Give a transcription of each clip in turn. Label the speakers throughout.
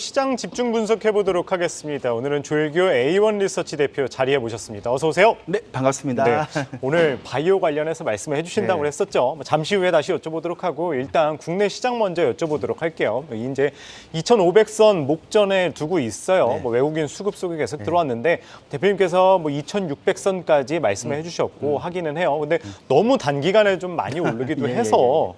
Speaker 1: 시장 집중 분석해 보도록 하겠습니다. 오늘은 조일교 A1 리서치 대표 자리에 모셨습니다. 어서 오세요.
Speaker 2: 네, 반갑습니다.
Speaker 1: 네, 오늘 바이오 관련해서 말씀을 해주신다고
Speaker 2: 네.
Speaker 1: 했었죠. 잠시 후에 다시 여쭤보도록 하고 일단 국내 시장 먼저 여쭤보도록 할게요. 이제 2,500선 목전에 두고 있어요.
Speaker 2: 네.
Speaker 1: 외국인 수급 속에 계속 들어왔는데 대표님께서 2,600선까지 말씀을 해주셨고 하기는 해요. 근데 너무 단기간에 좀 많이 오르기도 해서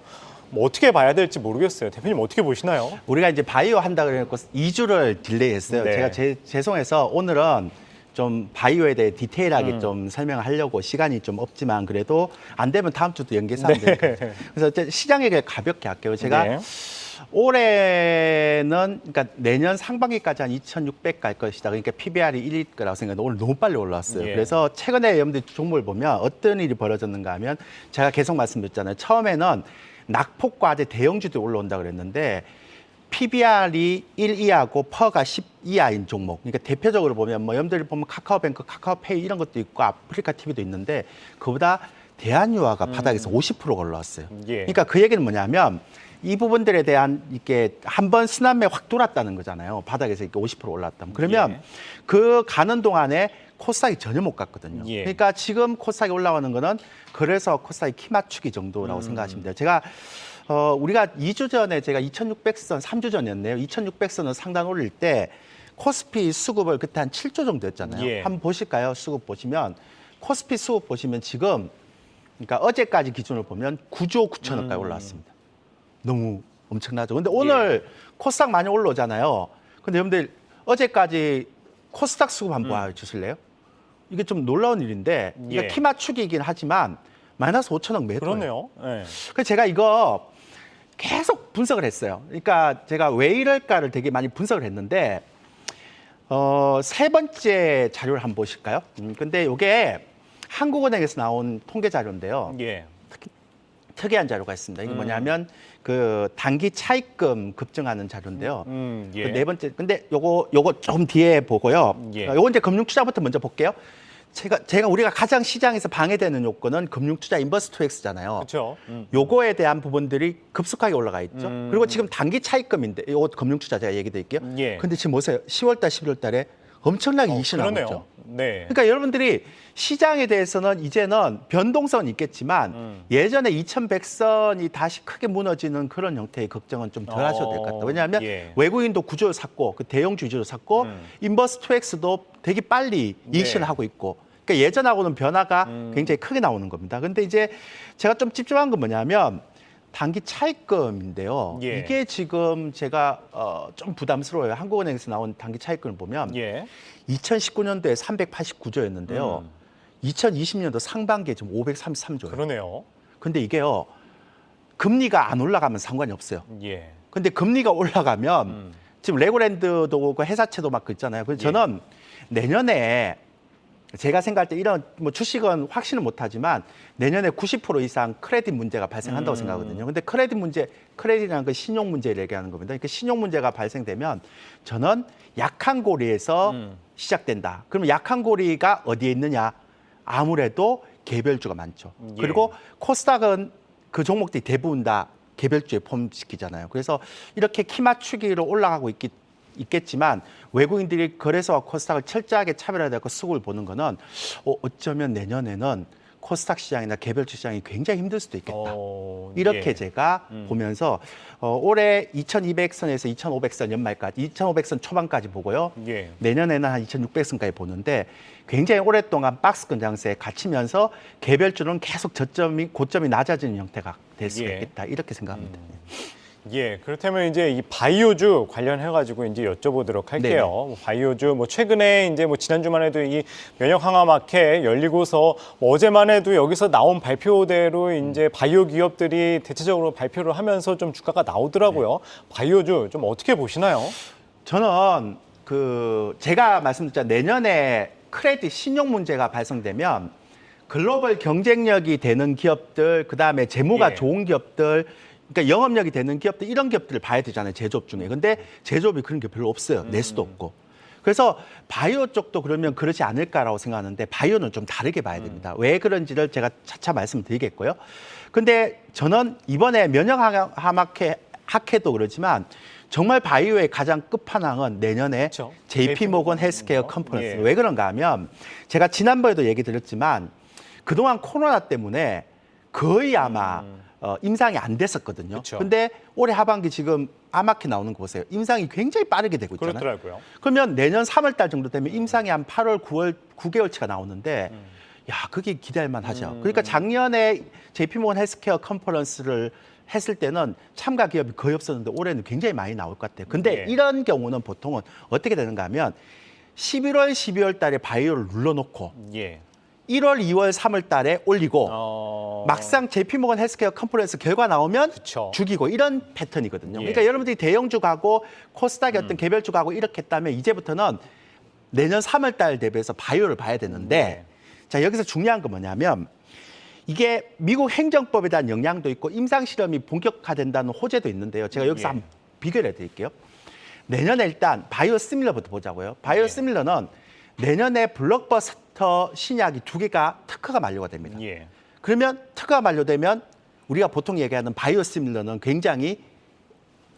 Speaker 1: 어떻게 봐야 될지 모르겠어요. 대표님 어떻게 보시나요?
Speaker 2: 우리가 이제 바이오 한다 그래놓고 2주를 딜레이했어요.
Speaker 1: 네.
Speaker 2: 제가 죄송해서 오늘은 좀 바이오에 대해 디테일하게 좀 설명을 하려고 시간이 좀 없지만 그래도 안 되면 다음 주도 연계해서 하면 돼요. 그래서 시장에 가볍게 할게요. 제가
Speaker 1: 네.
Speaker 2: 올해는 그러니까 내년 상반기까지 한 2,600 갈 것이다. 그러니까 PBR이 1일 거라고 생각했는데 오늘 너무 빨리 올라왔어요.
Speaker 1: 예.
Speaker 2: 그래서 최근에 여러분들 종목을 보면 어떤 일이 벌어졌는가 하면 제가 계속 말씀드렸잖아요. 처음에는 낙폭과제 대형주들이 올라온다 그랬는데 PBR이 1 이하고 퍼가 10 이하인 종목. 그러니까 대표적으로 보면 여러분들이 보면 카카오뱅크, 카카오페이 이런 것도 있고 아프리카 TV도 있는데 그보다 대한유화가 바닥에서 50%가 올라왔어요.
Speaker 1: 예.
Speaker 2: 그러니까 그 얘기는 뭐냐면 이 부분들에 대한 이게 한번 순환매 확 돌았다는 거잖아요. 바닥에서 이렇게 50% 올랐다면. 그러면 그 가는 동안에 코스닥이 전혀 못 갔거든요.
Speaker 1: 예.
Speaker 2: 그러니까 지금 코스닥이 올라가는 거는 그래서 코스닥이 키 맞추기 정도라고 생각하시면 돼요. 제가 우리가 2주 전에 제가 2,600선, 3주 전이었네요. 2,600선을 상단 올릴 때 코스피 수급을 그때 한 7조 정도였잖아요.
Speaker 1: 예.
Speaker 2: 한번 보실까요? 수급 보시면 코스피 수급 보시면 지금 그러니까 어제까지 기준으로 보면 9조 9천억까지 올라왔습니다. 너무 엄청나죠. 근데 오늘 코스닥 많이 올라오잖아요. 근데 여러분들 어제까지 코스닥 수급 한번 보여주실래요? 이게 좀 놀라운 일인데 이게 키 맞추기이긴 하지만 마이너스 5천억 매도예요.
Speaker 1: 그러네요. 네.
Speaker 2: 그래서 제가 이거 계속 분석을 했어요. 그러니까 제가 왜 이럴까를 되게 많이 분석을 했는데 세 번째 자료를 한번 보실까요? 근데 이게 한국은행에서 나온 통계 자료인데요.
Speaker 1: 예.
Speaker 2: 특이한 자료가 있습니다. 이게 뭐냐면 그 단기 차입금 급증하는 자료인데요.
Speaker 1: 예.
Speaker 2: 그 네 번째. 근데 요거 조금 뒤에 보고요.
Speaker 1: 예.
Speaker 2: 요거 이제 금융 투자부터 먼저 볼게요. 제가 우리가 가장 시장에서 방해되는 요건은 금융 투자 인버스 투 X잖아요.
Speaker 1: 그렇죠.
Speaker 2: 요거에 대한 부분들이 급속하게 올라가 있죠. 그리고 지금 단기 차입금인데 요거 금융 투자 제가 얘기 드릴게요.
Speaker 1: 예.
Speaker 2: 근데 지금 보세요. 10월 달, 11월 달에 엄청나게 이슈나고
Speaker 1: 그러네요.
Speaker 2: 있죠.
Speaker 1: 네.
Speaker 2: 그러니까 여러분들이 시장에 대해서는 이제는 변동성은 있겠지만 예전에 2100선이 다시 크게 무너지는 그런 형태의 걱정은 좀 덜 하셔도 될 것 같다. 왜냐하면 외국인도 구조를 샀고 그 대형주 위주로 샀고 인버스 투 X도 되게 빨리 이익실을 하고 있고 그러니까 예전하고는 변화가 굉장히 크게 나오는 겁니다. 근데 이제 제가 좀 집중한 건 뭐냐면 단기 차입금인데요. 이게 지금 제가 좀 부담스러워요. 한국은행에서 나온 단기 차입금을 보면 2019년도에 389조였는데요. 2020년도 상반기에 지금 533조예요.
Speaker 1: 그러네요.
Speaker 2: 근데 이게요. 금리가 안 올라가면 상관이 없어요.
Speaker 1: 예.
Speaker 2: 근데 금리가 올라가면 지금 레고랜드도 그 회사채도 막 있잖아요. 그래서 저는 내년에 제가 생각할 때 이런 주식은 확신은 못하지만 내년에 90% 이상 크레딧 문제가 발생한다고 생각하거든요. 근데 크레딧이라는 건 신용 문제를 얘기하는 겁니다. 그러니까 신용 문제가 발생되면 저는 약한 고리에서 시작된다. 그러면 약한 고리가 어디에 있느냐? 아무래도 개별주가 많죠. 그리고 코스닥은 그 종목들이 대부분 다 개별주에 포함시키잖아요. 그래서 이렇게 키 맞추기로 올라가고 있겠지만 외국인들이 거래소와 코스닥을 철저하게 차별화해야 되고 수급을 보는 거는 어쩌면 내년에는 코스닥 시장이나 개별주 시장이 굉장히 힘들 수도 있겠다. 이렇게 제가 보면서 올해 2200선에서 2500선 연말까지 2500선 초반까지 보고요. 내년에는 한 2600선까지 보는데 굉장히 오랫동안 박스권 장세에 갇히면서 개별주는 계속 고점이 낮아지는 형태가 될 수가 있겠다. 이렇게 생각합니다.
Speaker 1: 예, 그렇다면 이제 이 바이오주 관련해가지고 이제 여쭤보도록 할게요. 바이오주 최근에 이제 지난주만 해도 이 면역 항암 마켓 열리고서 어제만 해도 여기서 나온 발표대로 이제 바이오 기업들이 대체적으로 발표를 하면서 좀 주가가 나오더라고요. 바이오주 좀 어떻게 보시나요?
Speaker 2: 저는 제가 말씀드렸잖아요. 내년에 크레딧 신용 문제가 발생되면 글로벌 경쟁력이 되는 기업들, 그다음에 재무가 좋은 기업들, 그러니까 영업력이 되는 기업들 이런 기업들을 봐야 되잖아요. 제조업 중에. 근데 제조업이 그런 게 별로 없어요. 낼 수도 없고. 그래서 바이오 쪽도 그러면 그러지 않을까라고 생각하는데 바이오는 좀 다르게 봐야 됩니다. 왜 그런지를 제가 차차 말씀드리겠고요. 근데 저는 이번에 면역 학회도 그렇지만 정말 바이오의 가장 끝판왕은 내년에
Speaker 1: 그렇죠.
Speaker 2: JP 모건 헬스케어
Speaker 1: 예.
Speaker 2: 컨퍼런스. 왜 그런가 하면 제가 지난번에도 얘기 드렸지만 그동안 코로나 때문에 거의 아마 임상이 안 됐었거든요.
Speaker 1: 그쵸.
Speaker 2: 근데 올해 하반기 지금 아마키 나오는 거 보세요. 임상이 굉장히 빠르게 되고 있잖아요.
Speaker 1: 그렇더라고요.
Speaker 2: 그러면 내년 3월 달 정도 되면 임상이 한 8월, 9월, 9개월치가 나오는데 야, 그게 기대할 만하죠. 그러니까 작년에 JP모건 헬스케어 컨퍼런스를 했을 때는 참가 기업이 거의 없었는데 올해는 굉장히 많이 나올 것 같아요. 근데
Speaker 1: 예.
Speaker 2: 이런 경우는 보통은 어떻게 되는가 하면 11월, 12월 달에 바이오를 눌러놓고
Speaker 1: 예.
Speaker 2: 1월, 2월, 3월 달에 올리고 막상 JP모건 헬스케어 컨퍼런스 결과 나오면
Speaker 1: 그쵸.
Speaker 2: 죽이고 이런 패턴이거든요.
Speaker 1: 예.
Speaker 2: 그러니까 여러분들이 대형주 가고 코스닥의 어떤 개별주 가고 이렇게 했다면 이제부터는 내년 3월 달 대비해서 바이오를 봐야 되는데 자, 여기서 중요한 건 뭐냐면 이게 미국 행정법에 대한 영향도 있고 임상 실험이 본격화된다는 호재도 있는데요. 제가 여기서
Speaker 1: 예.
Speaker 2: 한번 비교를 해드릴게요. 내년에 일단 바이오 시밀러부터 보자고요. 바이오 시밀러는 내년에 블록버스터 신약이 2개가 특허가 만료가 됩니다.
Speaker 1: 예.
Speaker 2: 그러면 특허가 만료되면 우리가 보통 얘기하는 바이오 시밀러는 굉장히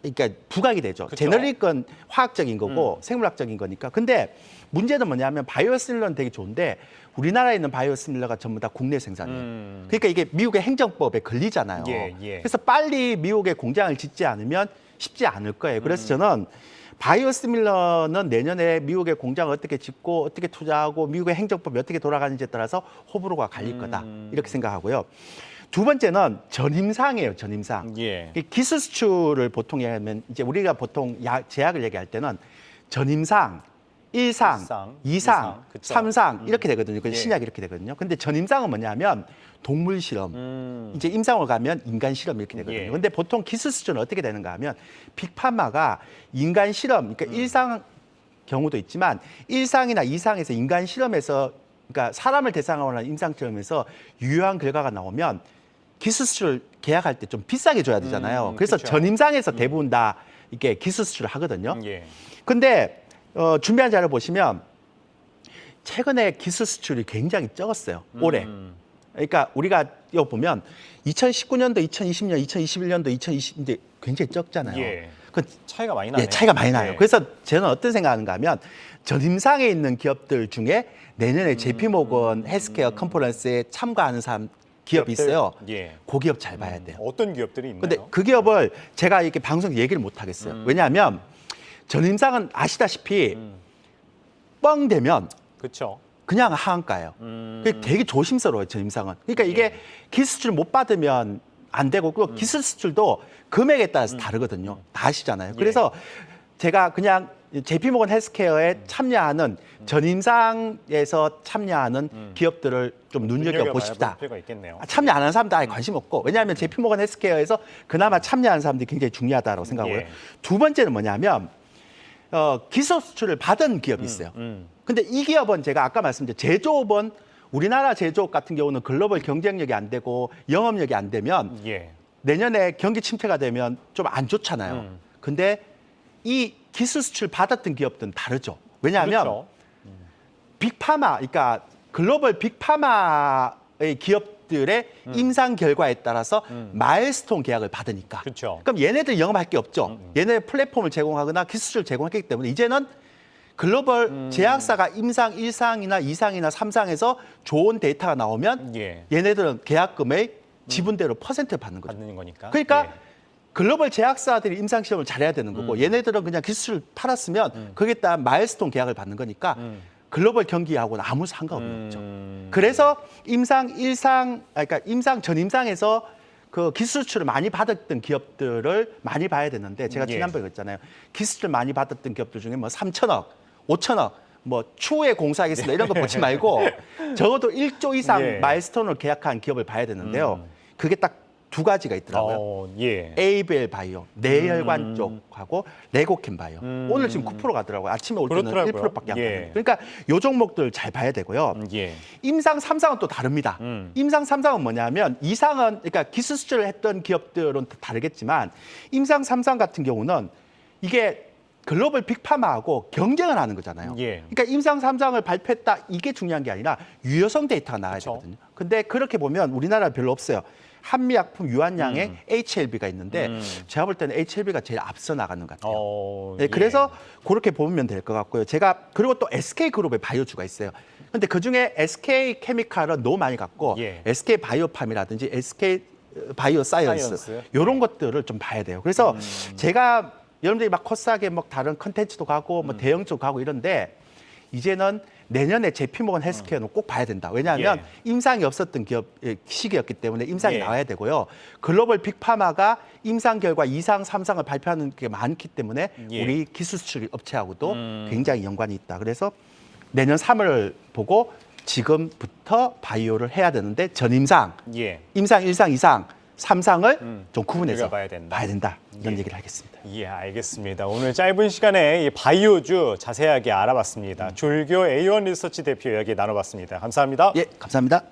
Speaker 2: 그러니까 부각이 되죠.
Speaker 1: 그쵸.
Speaker 2: 제너릭은 화학적인 거고 생물학적인 거니까. 근데 문제는 뭐냐면 바이오 시밀러는 되게 좋은데 우리나라에 있는 바이오 시밀러가 전부 다 국내 생산이에요. 그러니까 이게 미국의 행정법에 걸리잖아요.
Speaker 1: 예, 예.
Speaker 2: 그래서 빨리 미국에 공장을 짓지 않으면 쉽지 않을 거예요. 그래서 저는 바이오 시밀러는 내년에 미국의 공장을 어떻게 짓고 어떻게 투자하고 미국의 행정법이 어떻게 돌아가는지에 따라서 호불호가 갈릴 거다. 이렇게 생각하고요. 두 번째는 전임상이에요. 전임상.
Speaker 1: 예.
Speaker 2: 기술 수출을 보통 얘기하면 이제 우리가 보통 제약을 얘기할 때는 전임상, 1상,
Speaker 1: 일상,
Speaker 2: 2상,
Speaker 1: 이상, 그쵸.
Speaker 2: 3상 이렇게 되거든요. 그래서
Speaker 1: 예.
Speaker 2: 신약이 이렇게 되거든요. 근데 전임상은 뭐냐면 동물 실험, 이제 임상을 가면 인간 실험 이렇게 되거든요.
Speaker 1: 예.
Speaker 2: 근데 보통 기술 수출은 어떻게 되는가 하면 빅파마가 인간 실험, 그러니까 1상 경우도 있지만 1상이나 2상에서 인간 실험에서 그러니까 사람을 대상으로 하는 임상 실험에서 유효한 결과가 나오면 기술 수출 계약할 때 좀 비싸게 줘야 되잖아요. 그래서
Speaker 1: 그쵸.
Speaker 2: 전임상에서 대부분 다 이렇게 기술 수출을 하거든요.
Speaker 1: 예.
Speaker 2: 근데 준비한 자료 보시면 최근에 기술 수출이 굉장히 적었어요. 올해. 그러니까 우리가 이거 보면 2019년도, 2020년, 2021년도, 2020년도 굉장히 적잖아요.
Speaker 1: 예.
Speaker 2: 그
Speaker 1: 차이가 많이 나네요.
Speaker 2: 예, 차이가 많이 나요.
Speaker 1: 예.
Speaker 2: 그래서 저는 어떤 생각하는가 하면 전임상에 있는 기업들 중에 내년에 JP모건 헬스케어 컨퍼런스에 참가하는 기업이
Speaker 1: 기업들,
Speaker 2: 있어요.
Speaker 1: 예.
Speaker 2: 그 기업 잘 봐야 돼요.
Speaker 1: 어떤 기업들이 있나요?
Speaker 2: 근데 그 기업을 제가 이렇게 방송 얘기를 못 하겠어요. 왜냐하면 전임상은 아시다시피 뻥 되면
Speaker 1: 그렇죠.
Speaker 2: 그냥 하한가예요. 그게 되게 조심스러워요, 전임상은. 그러니까 이게 기술 수출 못 받으면 안 되고 또 기술 수출도 금액에 따라서 다르거든요. 다 아시잖아요. 그래서 제가 그냥 JP모건 헬스케어에 참여하는 전임상에서 참여하는 기업들을 좀 눈여겨보십시다.
Speaker 1: 필요가 있겠네요.
Speaker 2: 참여 안 하는 사람도 아예 관심 없고 왜냐하면 JP모건 헬스케어에서 그나마 참여하는 사람들이 굉장히 중요하다고 생각하고요.
Speaker 1: 예.
Speaker 2: 두 번째는 뭐냐면 기술 수출을 받은 기업이 있어요. 근데 이 기업은 제가 아까 말씀드린 제조업은 우리나라 제조업 같은 경우는 글로벌 경쟁력이 안 되고 영업력이 안 되면
Speaker 1: 예.
Speaker 2: 내년에 경기 침체가 되면 좀 안 좋잖아요. 근데 이 기술 수출 받았던 기업들은 다르죠. 왜냐하면
Speaker 1: 그렇죠.
Speaker 2: 빅파마, 그러니까 글로벌 빅파마의 기업들의 임상 결과에 따라서 마일스톤 계약을 받으니까.
Speaker 1: 그렇죠.
Speaker 2: 그럼 얘네들 영업할 게 없죠. 얘네 플랫폼을 제공하거나 기술을 제공했기 때문에 이제는 글로벌 제약사가 임상 1상이나 2상이나 3상에서 좋은 데이터가 나오면
Speaker 1: 예.
Speaker 2: 얘네들은 계약금의 지분대로 퍼센트를 받는 거죠.
Speaker 1: 받는 거니까.
Speaker 2: 그러니까
Speaker 1: 예.
Speaker 2: 글로벌 제약사들이 임상 시험을 잘해야 되는 거고 얘네들은 그냥 기술을 팔았으면 거기에 따른 마일스톤 계약을 받는 거니까 글로벌 경기하고는 아무 상관없는 거죠. 그래서 임상 1상, 그러니까 임상 전임상에서 그 기술 수출을 많이 받았던 기업들을 많이 봐야 되는데 제가
Speaker 1: 예.
Speaker 2: 지난번에 그랬잖아요. 기술을 많이 받았던 기업들 중에 뭐 3천억, 5천억, 뭐 추후에 공사하겠습니다 이런 거 보지 말고 적어도 1조 이상
Speaker 1: 예.
Speaker 2: 마일스톤을 계약한 기업을 봐야 되는데요. 그게 딱 두 가지가 있더라고요.
Speaker 1: 예.
Speaker 2: 에이벨 바이오, 내혈관 쪽하고 레고캠 바이오. 오늘 지금 9% 가더라고요. 아침에 올 때는
Speaker 1: 그렇더라고요.
Speaker 2: 1%밖에 안
Speaker 1: 예.
Speaker 2: 가요. 그러니까 요 종목들 잘 봐야 되고요.
Speaker 1: 예.
Speaker 2: 임상 3상은 또 다릅니다. 임상 3상은 뭐냐면 2상은 그러니까 기술 수출을 했던 기업들은 또 다르겠지만 임상 3상 같은 경우는 이게 글로벌 빅파마하고 경쟁을 하는 거잖아요.
Speaker 1: 예.
Speaker 2: 그러니까 임상 3상을 발표했다 이게 중요한 게 아니라 유효성 데이터가 나와야
Speaker 1: 그쵸.
Speaker 2: 되거든요. 근데 그렇게 보면 우리나라 별로 없어요. 한미약품 유한양의 HLB가 있는데 제가 볼 때는 HLB가 제일 앞서 나가는 것 같아요. 네, 그래서 그렇게 보면 될 것 같고요. 제가 그리고 또 SK그룹의 바이오주가 있어요. 근데 그중에 SK케미칼은 너무 많이 갖고 SK바이오팜이라든지 SK바이오사이언스 이런 것들을 좀 봐야 돼요. 그래서 제가 여러분들이 막 코스닥에 뭐 다른 컨텐츠도 가고 뭐 대형주 가고 이런데 이제는 내년에 제피모건 헬스케어는 꼭 봐야 된다. 왜냐하면 임상이 없었던 기업 시기였기 때문에 임상이 나와야 되고요. 글로벌 빅파마가 임상 결과 2상, 3상을 발표하는 게 많기 때문에 우리 기술 수출 업체하고도 굉장히 연관이 있다. 그래서 내년 3월 보고 지금부터 바이오를 해야 되는데 전임상, 임상 1상, 2상, 3상을 좀 구분해서 봐야 된다. 이런 얘기를 하겠습니다.
Speaker 1: 예, 알겠습니다. 오늘 짧은 시간에 이 바이오주 자세하게 알아봤습니다. 졸교 A1 리서치 대표 이야기 나눠봤습니다. 감사합니다.
Speaker 2: 예, 감사합니다.